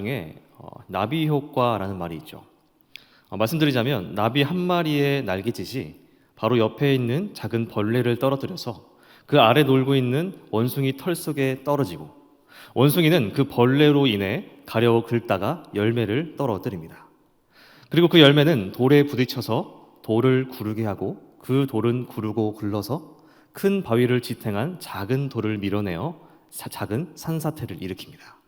중에 나비 효과라는 말이 있죠. 말씀드리자면 나비 한 마리의 날개짓이 바로 옆에 있는 작은 벌레를 떨어뜨려서 그 아래 놀고 있는 원숭이 털 속에 떨어지고, 원숭이는 그 벌레로 인해 가려워 긁다가 열매를 떨어뜨립니다. 그리고 그 열매는 돌에 부딪혀서 돌을 구르게 하고, 그 돌은 구르고 굴러서 큰 바위를 지탱한 작은 돌을 밀어내어 작은 산사태를 일으킵니다.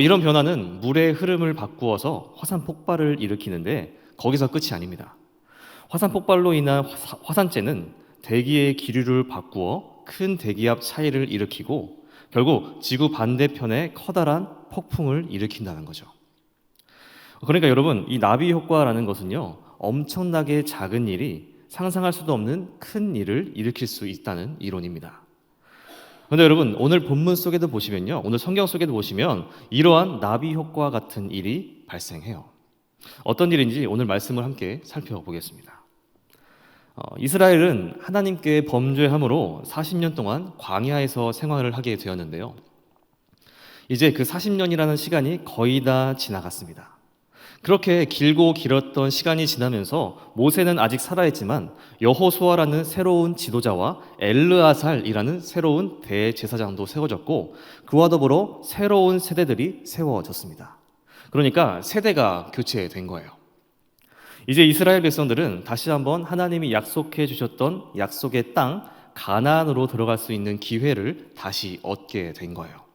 이런 변화는 물의 흐름을 바꾸어서 화산 폭발을 일으키는데 거기서 끝이 아닙니다. 화산 폭발로 인한 화산재는 대기의 기류를 바꾸어 큰 대기압 차이를 일으키고 결국 지구 반대편에 커다란 폭풍을 일으킨다는 거죠. 그러니까 여러분, 이 나비 효과라는 것은요, 엄청나게 작은 일이 상상할 수도 없는 큰 일을 일으킬 수 있다는 이론입니다. 그런데 여러분, 오늘 본문 속에도 보시면요, 오늘 성경 속에도 보시면 이러한 나비 효과 같은 일이 발생해요. 어떤 일인지 오늘 말씀을 함께 살펴보겠습니다. 이스라엘은 하나님께 범죄함으로 40년 동안 광야에서 생활을 하게 되었는데요. 이제 그 40년이라는 시간이 거의 다 지나갔습니다. 그렇게 길고 길었던 시간이 지나면서 모세는 아직 살아있지만 여호수아라는 새로운 지도자와 엘르아살이라는 새로운 대제사장도 세워졌고, 그와 더불어 새로운 세대들이 세워졌습니다. 그러니까 세대가 교체된 거예요. 이제 이스라엘 백성들은 다시 한번 하나님이 약속해 주셨던 약속의 땅 가나안으로 들어갈 수 있는 기회를 다시 얻게 된 거예요.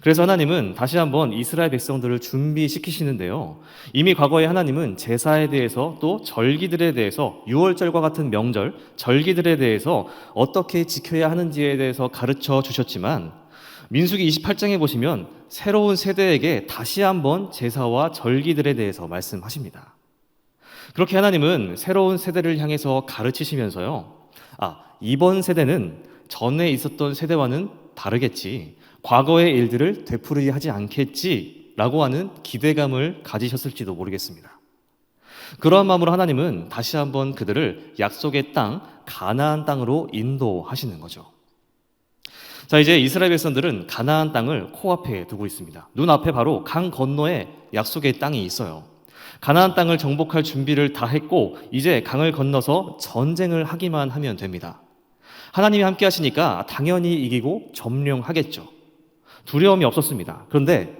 그래서 하나님은 다시 한번 이스라엘 백성들을 준비시키시는데요. 이미 과거에 하나님은 제사에 대해서, 또 절기들에 대해서, 유월절과 같은 명절, 절기들에 대해서 어떻게 지켜야 하는지에 대해서 가르쳐 주셨지만, 민수기 28장에 보시면 새로운 세대에게 다시 한번 제사와 절기들에 대해서 말씀하십니다. 그렇게 하나님은 새로운 세대를 향해서 가르치시면서요, 이번 세대는 전에 있었던 세대와는 다르겠지, 과거의 일들을 되풀이 하지 않겠지라고 하는 기대감을 가지셨을지도 모르겠습니다. 그러한 마음으로 하나님은 다시 한번 그들을 약속의 땅 가나안 땅으로 인도하시는 거죠. 자, 이제 이스라엘 백성들은 가나안 땅을 코앞에 두고 있습니다. 눈앞에 바로 강 건너에 약속의 땅이 있어요. 가나안 땅을 정복할 준비를 다 했고, 이제 강을 건너서 전쟁을 하기만 하면 됩니다. 하나님이 함께 하시니까 당연히 이기고 점령하겠죠. 두려움이 없었습니다. 그런데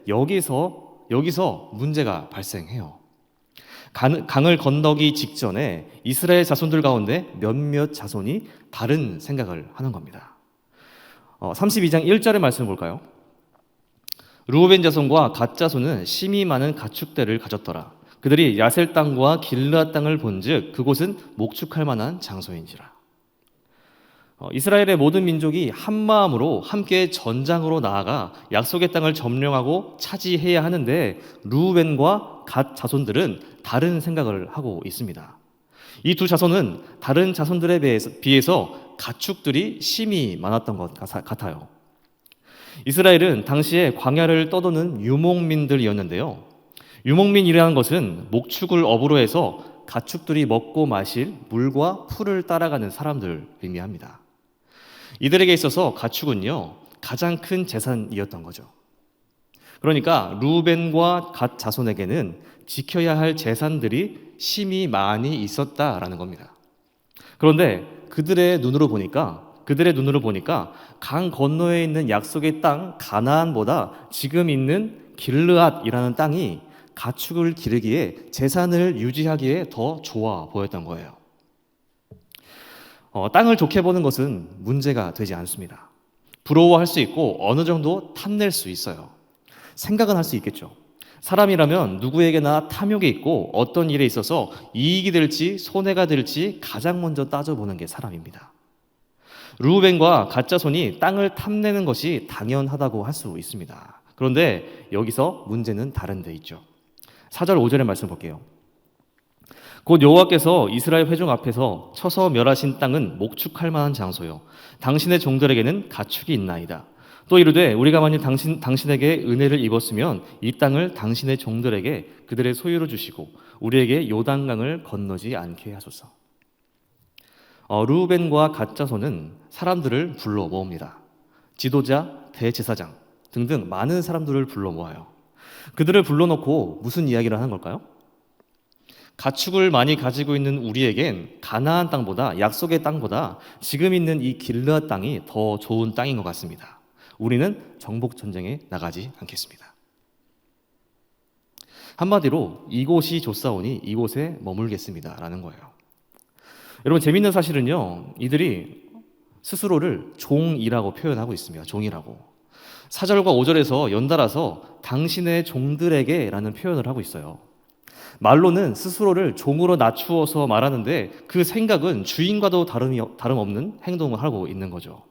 여기서 문제가 발생해요. 강을 건너기 직전에 이스라엘 자손들 가운데 몇몇 자손이 다른 생각을 하는 겁니다. 32장 1절의 말씀을 볼까요? 르우벤 자손과 갓 자손은 심히 많은 가축대를 가졌더라. 그들이 야셀 땅과 길르앗 땅을 본즉 그곳은 목축할 만한 장소인지라. 이스라엘의 모든 민족이 한 마음으로 함께 전장으로 나아가 약속의 땅을 점령하고 차지해야 하는데, 르우벤과 갓 자손들은 다른 생각을 하고 있습니다. 이 두 자손은 다른 자손들에 비해서 가축들이 심히 많았던 것 같아요. 이스라엘은 당시에 광야를 떠도는 유목민들이었는데요. 유목민이라는 것은 목축을 업으로 해서 가축들이 먹고 마실 물과 풀을 따라가는 사람들을 의미합니다. 이들에게 있어서 가축은요, 가장 큰 재산이었던 거죠. 그러니까 루벤과 갓 자손에게는 지켜야 할 재산들이 심히 많이 있었다라는 겁니다. 그런데 그들의 눈으로 보니까 강 건너에 있는 약속의 땅 가나안보다 지금 있는 길르앗이라는 땅이 가축을 기르기에, 재산을 유지하기에 더 좋아 보였던 거예요. 땅을 좋게 보는 것은 문제가 되지 않습니다. 부러워할 수 있고 어느 정도 탐낼 수 있어요. 생각은 할 수 있겠죠. 사람이라면 누구에게나 탐욕이 있고 어떤 일에 있어서 이익이 될지 손해가 될지 가장 먼저 따져보는 게 사람입니다. 르우벤과 갓 자손이 땅을 탐내는 것이 당연하다고 할 수 있습니다. 그런데 여기서 문제는 다른 데 있죠. 4절 5절의 말씀 볼게요. 곧 여호와께서 이스라엘 회중 앞에서 쳐서 멸하신 땅은 목축할 만한 장소요, 당신의 종들에게는 가축이 있나이다. 또 이르되 우리가 만일 당신에게 은혜를 입었으면 이 땅을 당신의 종들에게 그들의 소유로 주시고 우리에게 요단강을 건너지 않게 하소서. 르우벤과 갓 자손은 사람들을 불러 모읍니다. 지도자, 대제사장, 등등 많은 사람들을 불러 모아요. 그들을 불러놓고 무슨 이야기를 하는 걸까요? 가축을 많이 가지고 있는 우리에겐 가나안 땅보다, 약속의 땅보다 지금 있는 이 길르앗 땅이 더 좋은 땅인 것 같습니다. 우리는 정복 전쟁에 나가지 않겠습니다. 한마디로 이곳이 좋사오니 이곳에 머물겠습니다라는 거예요. 여러분, 재밌는 사실은요, 이들이 스스로를 종이라고 표현하고 있습니다. 종이라고. 4절과 5절에서 연달아서 당신의 종들에게 라는 표현을 하고 있어요. 말로는 스스로를 종으로 낮추어서 말하는데 그 생각은 주인과도 다름없는 행동을 하고 있는 거죠.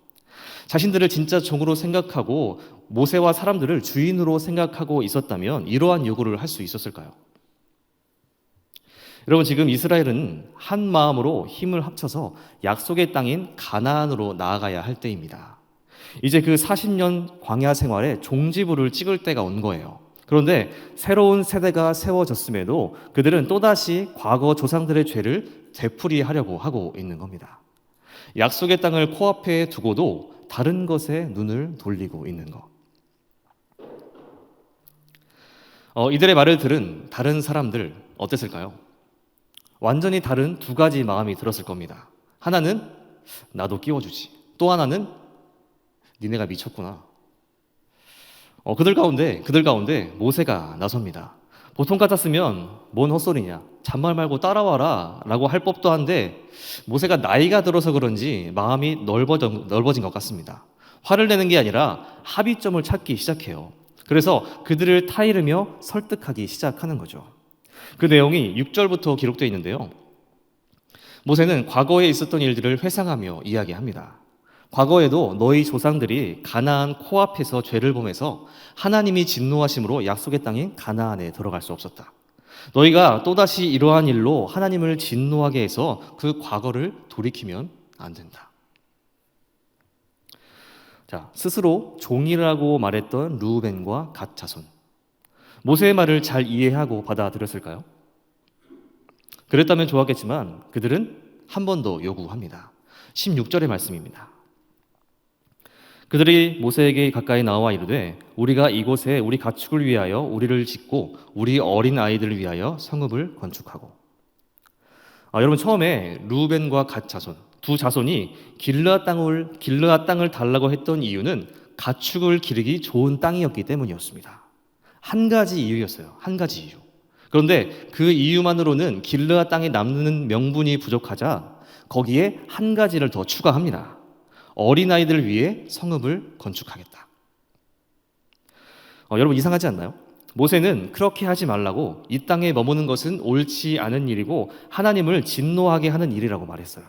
자신들을 진짜 종으로 생각하고 모세와 사람들을 주인으로 생각하고 있었다면 이러한 요구를 할 수 있었을까요? 여러분, 지금 이스라엘은 한 마음으로 힘을 합쳐서 약속의 땅인 가나안으로 나아가야 할 때입니다. 이제 그 40년 광야 생활에 종지부를 찍을 때가 온 거예요. 그런데 새로운 세대가 세워졌음에도 그들은 또다시 과거 조상들의 죄를 되풀이하려고 하고 있는 겁니다. 약속의 땅을 코앞에 두고도 다른 것에 눈을 돌리고 있는 것. 이들의 말을 들은 다른 사람들 어땠을까요? 완전히 다른 두 가지 마음이 들었을 겁니다. 하나는 나도 끼워주지. 또 하나는 니네가 미쳤구나. 그들 가운데 모세가 나섭니다. 보통 같았으면 뭔 헛소리냐, 잔말 말고 따라와라 라고 할 법도 한데 모세가 나이가 들어서 그런지 마음이 넓어진 것 같습니다. 화를 내는 게 아니라 합의점을 찾기 시작해요. 그래서 그들을 타이르며 설득하기 시작하는 거죠. 그 내용이 6절부터 기록되어 있는데요. 모세는 과거에 있었던 일들을 회상하며 이야기합니다. 과거에도 너희 조상들이 가나안 코앞에서 죄를 범해서 하나님이 진노하심으로 약속의 땅인 가나안에 들어갈 수 없었다. 너희가 또다시 이러한 일로 하나님을 진노하게 해서 그 과거를 돌이키면 안 된다. 자, 스스로 종이라고 말했던 르우벤과 갓 자손. 모세의 말을 잘 이해하고 받아들였을까요? 그랬다면 좋았겠지만 그들은 한 번 더 요구합니다. 16절의 말씀입니다. 그들이 모세에게 가까이 나와 이르되 우리가 이곳에 우리 가축을 위하여 우리를 짓고 우리 어린 아이들을 위하여 성읍을 건축하고. 여러분, 처음에 르우벤과 갓 자손 두 자손이 길르앗 땅을 달라고 했던 이유는 가축을 기르기 좋은 땅이었기 때문이었습니다. 한 가지 이유였어요. 한 가지 이유. 그런데 그 이유만으로는 길르앗 땅에 남는 명분이 부족하자 거기에 한 가지를 더 추가합니다. 어린아이들을 위해 성읍을 건축하겠다. 여러분, 이상하지 않나요? 모세는 그렇게 하지 말라고, 이 땅에 머무는 것은 옳지 않은 일이고 하나님을 진노하게 하는 일이라고 말했어요.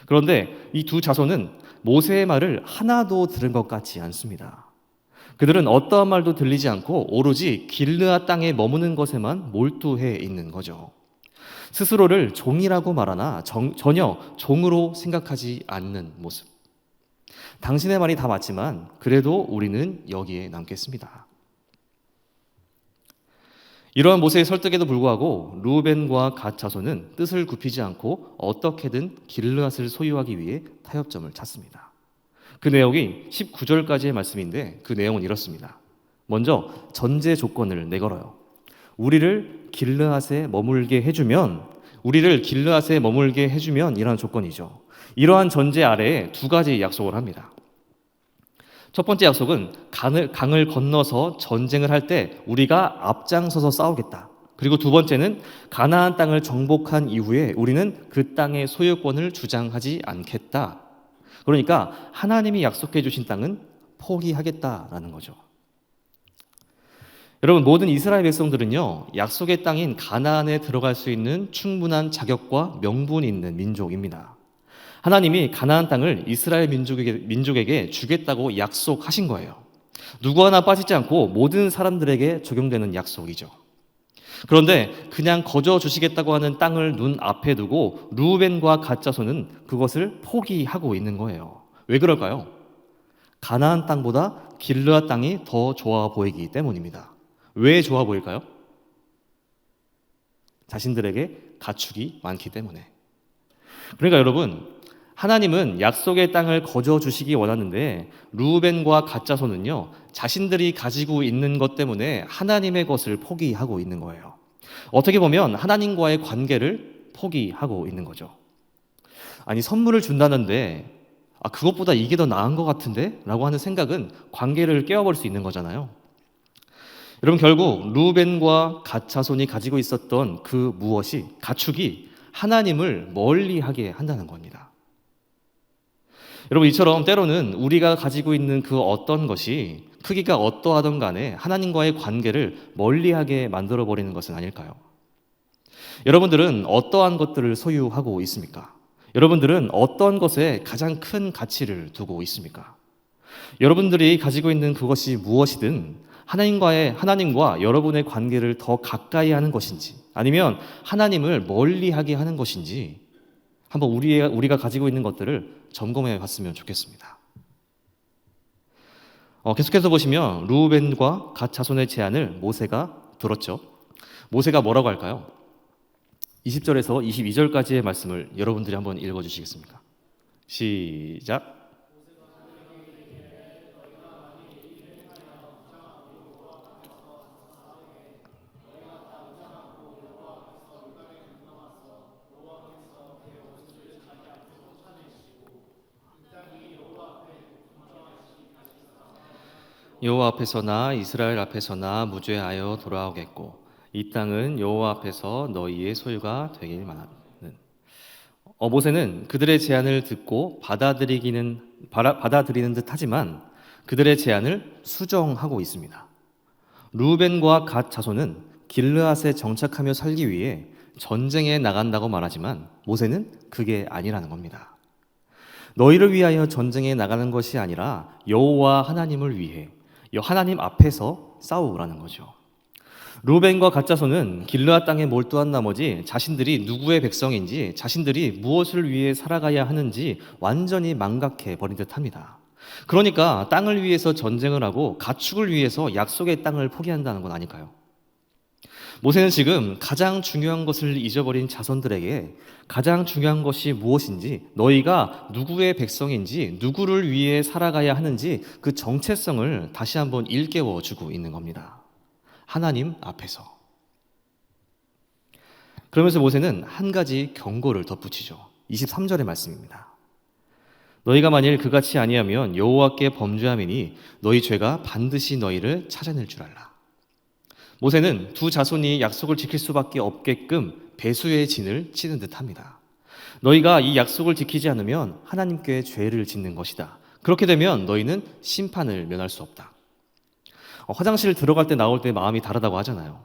그런데 이 두 자손은 모세의 말을 하나도 들은 것 같지 않습니다. 그들은 어떠한 말도 들리지 않고 오로지 길르앗 땅에 머무는 것에만 몰두해 있는 거죠. 스스로를 종이라고 말하나 전혀 종으로 생각하지 않는 모습. 당신의 말이 다 맞지만 그래도 우리는 여기에 남겠습니다. 이러한 모세의 설득에도 불구하고 르우벤과 갓 자손은 뜻을 굽히지 않고 어떻게든 길르앗을 소유하기 위해 타협점을 찾습니다. 그 내용이 19절까지의 말씀인데 그 내용은 이렇습니다. 먼저 전제 조건을 내걸어요. 우리를 길르앗에 머물게 해주면 이라는 조건이죠. 이러한 전제 아래에 두 가지 약속을 합니다. 첫 번째 약속은 강을 건너서 전쟁을 할 때 우리가 앞장서서 싸우겠다. 그리고 두 번째는 가나안 땅을 정복한 이후에 우리는 그 땅의 소유권을 주장하지 않겠다. 그러니까 하나님이 약속해 주신 땅은 포기하겠다라는 거죠. 여러분, 모든 이스라엘 백성들은요, 약속의 땅인 가나안에 들어갈 수 있는 충분한 자격과 명분이 있는 민족입니다. 하나님이 가나안 땅을 이스라엘 민족에게 주겠다고 약속하신 거예요. 누구 하나 빠지지 않고 모든 사람들에게 적용되는 약속이죠. 그런데 그냥 거저 주시겠다고 하는 땅을 눈앞에 두고 르우벤과 갓 자손은 그것을 포기하고 있는 거예요. 왜 그럴까요? 가나안 땅보다 길르앗 땅이 더 좋아 보이기 때문입니다. 왜 좋아 보일까요? 자신들에게 가축이 많기 때문에. 그러니까 여러분, 하나님은 약속의 땅을 거저 주시기 원하는데 루벤과 갓 자손은요, 자신들이 가지고 있는 것 때문에 하나님의 것을 포기하고 있는 거예요. 어떻게 보면 하나님과의 관계를 포기하고 있는 거죠. 아니, 선물을 준다는데 그것보다 이게 더 나은 것 같은데? 라고 하는 생각은 관계를 깨워버릴 수 있는 거잖아요. 여러분, 결국 루벤과 갓 자손이 가지고 있었던 그 무엇이, 가축이 하나님을 멀리하게 한다는 겁니다. 여러분, 이처럼 때로는 우리가 가지고 있는 그 어떤 것이 크기가 어떠하든 간에 하나님과의 관계를 멀리하게 만들어버리는 것은 아닐까요? 여러분들은 어떠한 것들을 소유하고 있습니까? 여러분들은 어떤 것에 가장 큰 가치를 두고 있습니까? 여러분들이 가지고 있는 그것이 무엇이든 하나님과 여러분의 관계를 더 가까이 하는 것인지, 아니면 하나님을 멀리하게 하는 것인지 한번 우리가 가지고 있는 것들을 점검해 봤으면 좋겠습니다. 계속해서 보시면 루벤과 갓 자손의 제안을 모세가 들었죠. 모세가 뭐라고 할까요? 20절에서 22절까지의 말씀을 여러분들이 한번 읽어주시겠습니까? 시작. 여호와 앞에서나 이스라엘 앞에서나 무죄하여 돌아오겠고 이 땅은 여호와 앞에서 너희의 소유가 되길 만하는. 모세는 그들의 제안을 듣고 받아들이는 듯 하지만 그들의 제안을 수정하고 있습니다. 루벤과 갓 자손은 길르앗에 정착하며 살기 위해 전쟁에 나간다고 말하지만 모세는 그게 아니라는 겁니다. 너희를 위하여 전쟁에 나가는 것이 아니라 여호와 하나님을 위해 하나님 앞에서 싸우라는 거죠. 루벤과 갓 자손은 길르앗 땅에 몰두한 나머지 자신들이 누구의 백성인지, 자신들이 무엇을 위해 살아가야 하는지 완전히 망각해 버린 듯합니다. 그러니까 땅을 위해서 전쟁을 하고 가축을 위해서 약속의 땅을 포기한다는 건 아닐까요? 모세는 지금 가장 중요한 것을 잊어버린 자손들에게 가장 중요한 것이 무엇인지, 너희가 누구의 백성인지, 누구를 위해 살아가야 하는지 그 정체성을 다시 한번 일깨워 주고 있는 겁니다. 하나님 앞에서. 그러면서 모세는 한 가지 경고를 덧붙이죠. 23절의 말씀입니다. 너희가 만일 그같이 아니하면 여호와께 범죄함이니 너희 죄가 반드시 너희를 찾아낼 줄 알라. 모세는 두 자손이 약속을 지킬 수밖에 없게끔 배수의 진을 치는 듯합니다. 너희가 이 약속을 지키지 않으면 하나님께 죄를 짓는 것이다. 그렇게 되면 너희는 심판을 면할 수 없다. 화장실 들어갈 때 나올 때 마음이 다르다고 하잖아요.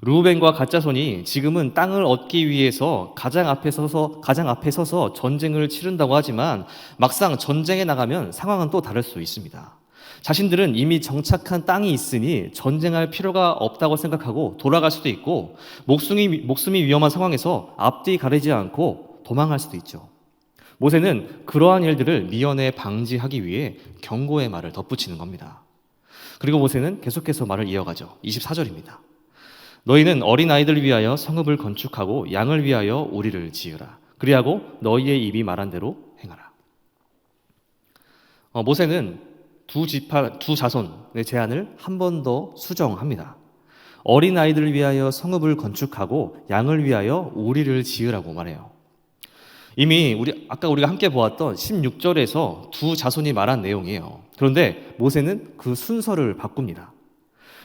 루벤과 갓 자손이 지금은 땅을 얻기 위해서 가장 앞에 서서 전쟁을 치른다고 하지만 막상 전쟁에 나가면 상황은 또 다를 수 있습니다. 자신들은 이미 정착한 땅이 있으니 전쟁할 필요가 없다고 생각하고 돌아갈 수도 있고, 목숨이 위험한 상황에서 앞뒤 가리지 않고 도망할 수도 있죠. 모세는 그러한 일들을 미연에 방지하기 위해 경고의 말을 덧붙이는 겁니다. 그리고 모세는 계속해서 말을 이어가죠. 24절입니다. 너희는 어린아이들 위하여 성읍을 건축하고 양을 위하여 우리를 지으라. 그리하고 너희의 입이 말한 대로 행하라. 모세는 두 자손의 제안을 한 번 더 수정합니다. 어린아이들을 위하여 성읍을 건축하고 양을 위하여 우리를 지으라고 말해요. 이미 아까 우리가 함께 보았던 16절에서 두 자손이 말한 내용이에요. 그런데 모세는 그 순서를 바꿉니다.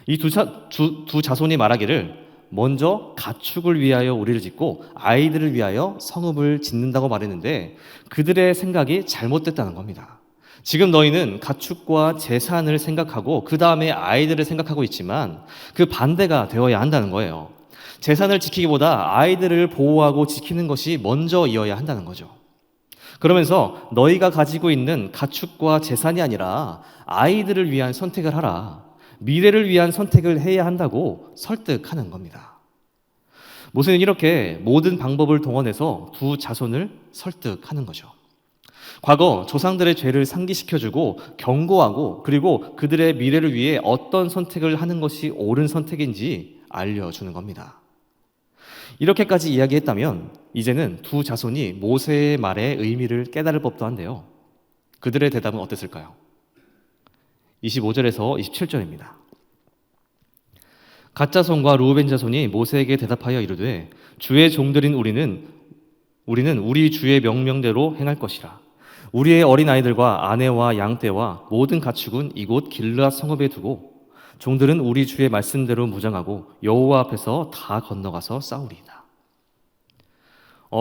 이 두 자손이 말하기를 먼저 가축을 위하여 우리를 짓고 아이들을 위하여 성읍을 짓는다고 말했는데 그들의 생각이 잘못됐다는 겁니다. 지금 너희는 가축과 재산을 생각하고 그 다음에 아이들을 생각하고 있지만 그 반대가 되어야 한다는 거예요. 재산을 지키기보다 아이들을 보호하고 지키는 것이 먼저이어야 한다는 거죠. 그러면서 너희가 가지고 있는 가축과 재산이 아니라 아이들을 위한 선택을 하라. 미래를 위한 선택을 해야 한다고 설득하는 겁니다. 모세는 이렇게 모든 방법을 동원해서 두 자손을 설득하는 거죠. 과거 조상들의 죄를 상기시켜주고 경고하고 그리고 그들의 미래를 위해 어떤 선택을 하는 것이 옳은 선택인지 알려주는 겁니다. 이렇게까지 이야기했다면 이제는 두 자손이 모세의 말의 의미를 깨달을 법도 한데요. 그들의 대답은 어땠을까요? 25절에서 27절입니다. 갓 자손과 르우벤 자손이 모세에게 대답하여 이르되 주의 종들인 우리는 우리 주의 명령대로 행할 것이라. 우리의 어린 아이들과 아내와 양떼와 모든 가축은 이곳 길르앗 성읍에 두고 종들은 우리 주의 말씀대로 무장하고 여호와 앞에서 다 건너가서 싸우리이다.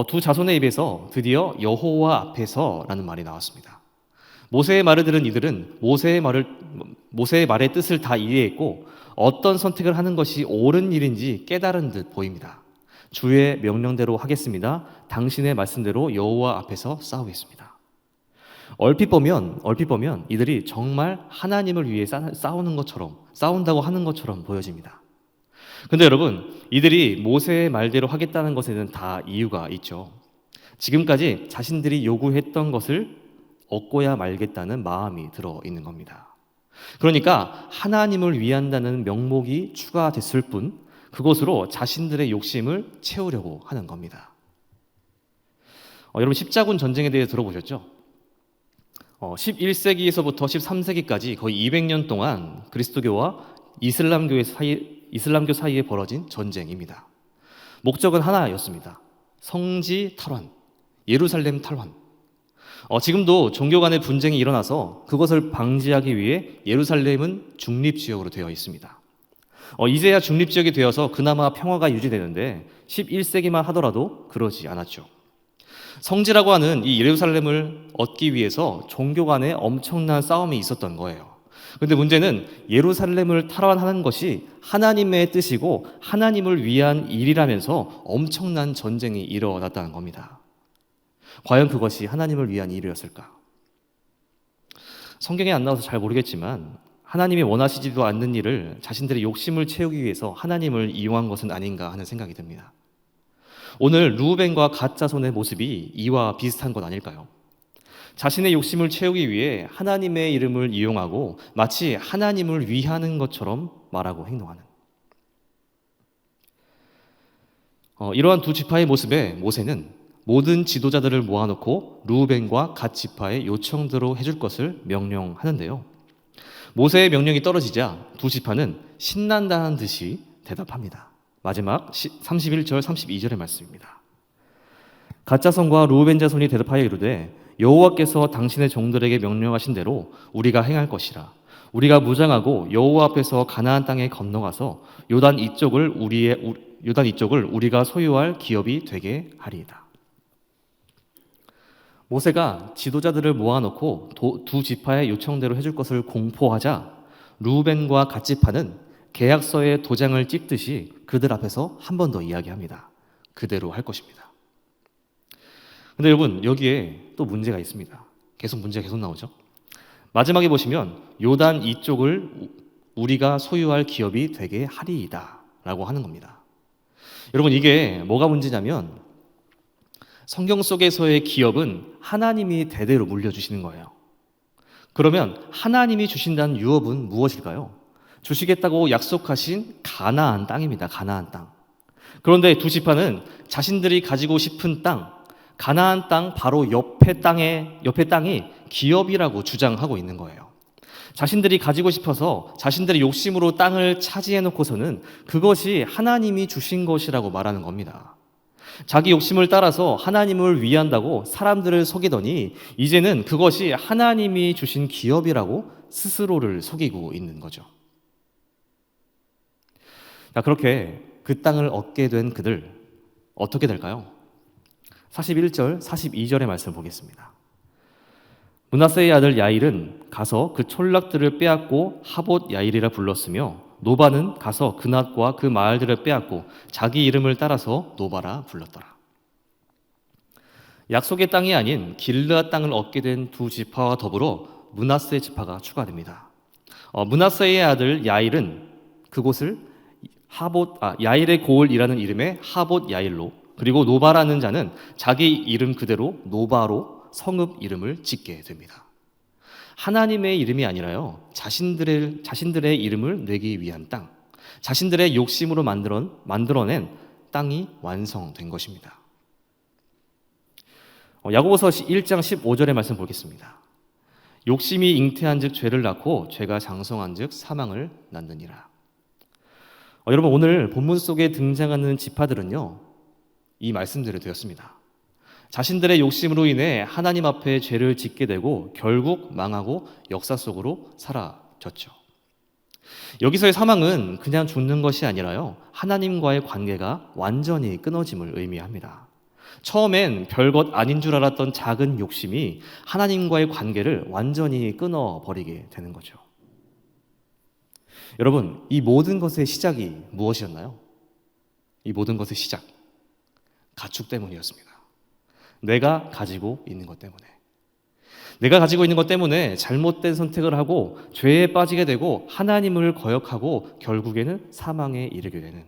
두 자손의 입에서 드디어 여호와 앞에서라는 말이 나왔습니다. 모세의 말을 들은 이들은 모세의 말의 뜻을 다 이해했고 어떤 선택을 하는 것이 옳은 일인지 깨달은 듯 보입니다. 주의 명령대로 하겠습니다. 당신의 말씀대로 여호와 앞에서 싸우겠습니다. 얼핏 보면 이들이 정말 하나님을 위해 싸운다고 하는 것처럼 보여집니다. 근데 여러분, 이들이 모세의 말대로 하겠다는 것에는 다 이유가 있죠. 지금까지 자신들이 요구했던 것을 얻고야 말겠다는 마음이 들어 있는 겁니다. 그러니까 하나님을 위한다는 명목이 추가됐을 뿐 그것으로 자신들의 욕심을 채우려고 하는 겁니다. 여러분, 십자군 전쟁에 대해 들어보셨죠? 11세기에서부터 13세기까지 거의 200년 동안 그리스도교와 이슬람교 사이에 벌어진 전쟁입니다. 목적은 하나였습니다. 성지 탈환, 예루살렘 탈환. 지금도 종교 간의 분쟁이 일어나서 그것을 방지하기 위해 예루살렘은 중립지역으로 되어 있습니다. 이제야 중립지역이 되어서 그나마 평화가 유지되는데 11세기만 하더라도 그러지 않았죠. 성지라고 하는 이 예루살렘을 얻기 위해서 종교 간에 엄청난 싸움이 있었던 거예요. 그런데 문제는 예루살렘을 탈환하는 것이 하나님의 뜻이고 하나님을 위한 일이라면서 엄청난 전쟁이 일어났다는 겁니다. 과연 그것이 하나님을 위한 일이었을까? 성경에 안 나와서 잘 모르겠지만 하나님이 원하시지도 않는 일을 자신들의 욕심을 채우기 위해서 하나님을 이용한 것은 아닌가 하는 생각이 듭니다. 오늘 르우벤과 갓 자손의 모습이 이와 비슷한 것 아닐까요? 자신의 욕심을 채우기 위해 하나님의 이름을 이용하고 마치 하나님을 위하는 것처럼 말하고 행동하는 이러한 두 지파의 모습에 모세는 모든 지도자들을 모아놓고 르우벤과 갓 지파의 요청대로 해줄 것을 명령하는데요. 모세의 명령이 떨어지자 두 지파는 신난다는 듯이 대답합니다. 마지막 31절 32절의 말씀입니다. 갓 자손과 르우벤 자손이 대답하여 이르되 여호와께서 당신의 종들에게 명령하신 대로 우리가 행할 것이라. 우리가 무장하고 여호와 앞에서 가나안 땅에 건너가서 요단 이쪽을 우리가 소유할 기업이 되게 하리이다. 모세가 지도자들을 모아놓고 두 지파의 요청대로 해줄 것을 공포하자 르우벤과 갓 지파는 계약서에 도장을 찍듯이 그들 앞에서 한 번 더 이야기합니다. 그대로 할 것입니다. 근데 여러분, 여기에 또 문제가 있습니다. 문제가 계속 나오죠. 마지막에 보시면 요단 이쪽을 우리가 소유할 기업이 되게 하리이다 라고 하는 겁니다. 여러분, 이게 뭐가 문제냐면 성경 속에서의 기업은 하나님이 대대로 물려주시는 거예요. 그러면 하나님이 주신다는 유업은 무엇일까요? 주시겠다고 약속하신 가나안 땅입니다. 가나안 땅. 그런데 두 지파는 자신들이 가지고 싶은 땅, 가나안 땅 바로 옆에 땅이 기업이라고 주장하고 있는 거예요. 자신들이 가지고 싶어서 자신들의 욕심으로 땅을 차지해 놓고서는 그것이 하나님이 주신 것이라고 말하는 겁니다. 자기 욕심을 따라서 하나님을 위한다고 사람들을 속이더니 이제는 그것이 하나님이 주신 기업이라고 스스로를 속이고 있는 거죠. 그렇게 그 땅을 얻게 된 그들 어떻게 될까요? 41절, 42절의 말씀을 보겠습니다. 므낫세의 아들 야일은 가서 그 촌락들을 빼앗고 하봇 야일이라 불렀으며 노바는 가서 그낫과 그 마을들을 빼앗고 자기 이름을 따라서 노바라 불렀더라. 약속의 땅이 아닌 길르앗 땅을 얻게 된 두 지파와 더불어 므낫세 지파가 추가됩니다. 므낫세의 아들 야일은 그곳을 야일의 고을이라는 이름의 하봇 야일로, 그리고 노바라는 자는 자기 이름 그대로 노바로 성읍 이름을 짓게 됩니다. 하나님의 이름이 아니라요, 자신들의 이름을 내기 위한 땅, 자신들의 욕심으로 만들어낸 마땅히 완성된 것입니다. 야고보서 1장 15절의 말씀 보겠습니다. 욕심이 잉태한즉 죄를 낳고 죄가 장성한즉 사망을 낳느니라. 여러분, 오늘 본문 속에 등장하는 지파들은요, 이 말씀들을 되었습니다. 자신들의 욕심으로 인해 하나님 앞에 죄를 짓게 되고 결국 망하고 역사 속으로 사라졌죠. 여기서의 사망은 그냥 죽는 것이 아니라요, 하나님과의 관계가 완전히 끊어짐을 의미합니다. 처음엔 별것 아닌 줄 알았던 작은 욕심이 하나님과의 관계를 완전히 끊어버리게 되는 거죠. 여러분, 이 모든 것의 시작이 무엇이었나요? 이 모든 것의 시작, 가축 때문이었습니다. 내가 가지고 있는 것 때문에. 내가 가지고 있는 것 때문에 잘못된 선택을 하고 죄에 빠지게 되고 하나님을 거역하고 결국에는 사망에 이르게 되는.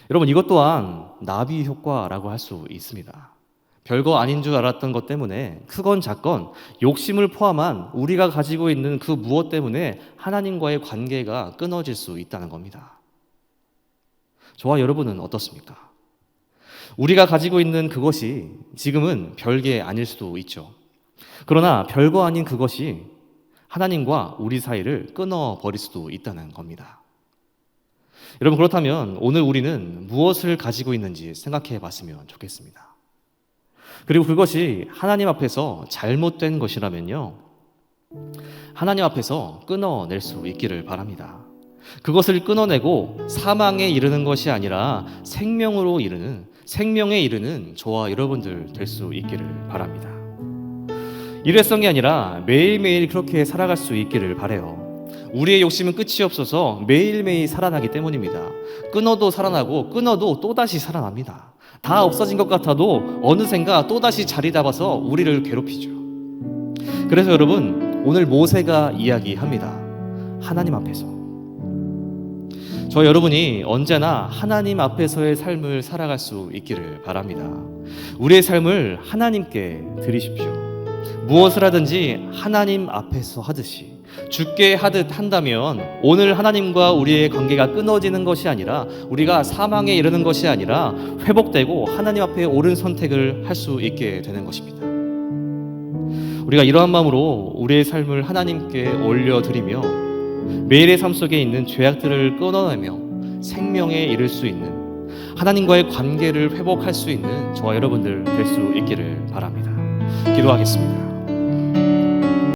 여러분, 이것 또한 나비 효과라고 할 수 있습니다. 별거 아닌 줄 알았던 것 때문에 크건 작건 욕심을 포함한 우리가 가지고 있는 그 무엇 때문에 하나님과의 관계가 끊어질 수 있다는 겁니다. 저와 여러분은 어떻습니까? 우리가 가지고 있는 그것이 지금은 별게 아닐 수도 있죠. 그러나 별거 아닌 그것이 하나님과 우리 사이를 끊어버릴 수도 있다는 겁니다. 여러분, 그렇다면 오늘 우리는 무엇을 가지고 있는지 생각해 봤으면 좋겠습니다. 그리고 그것이 하나님 앞에서 잘못된 것이라면요, 하나님 앞에서 끊어낼 수 있기를 바랍니다. 그것을 끊어내고 사망에 이르는 것이 아니라 생명으로 이르는, 생명에 이르는 저와 여러분들 될 수 있기를 바랍니다. 일회성이 아니라 매일매일 그렇게 살아갈 수 있기를 바라요. 우리의 욕심은 끝이 없어서 매일매일 살아나기 때문입니다. 끊어도 살아나고 끊어도 또다시 살아납니다. 다 없어진 것 같아도 어느샌가 또다시 자리 잡아서 우리를 괴롭히죠. 그래서 여러분, 오늘 모세가 이야기합니다. 하나님 앞에서. 저 여러분이 언제나 하나님 앞에서의 삶을 살아갈 수 있기를 바랍니다. 우리의 삶을 하나님께 드리십시오. 무엇을 하든지 하나님 앞에서 하듯이, 주께 하듯 한다면 오늘 하나님과 우리의 관계가 끊어지는 것이 아니라, 우리가 사망에 이르는 것이 아니라 회복되고 하나님 앞에 옳은 선택을 할 수 있게 되는 것입니다. 우리가 이러한 마음으로 우리의 삶을 하나님께 올려드리며 매일의 삶 속에 있는 죄악들을 끊어내며 생명에 이를 수 있는, 하나님과의 관계를 회복할 수 있는 저와 여러분들 될 수 있기를 바랍니다. 기도하겠습니다.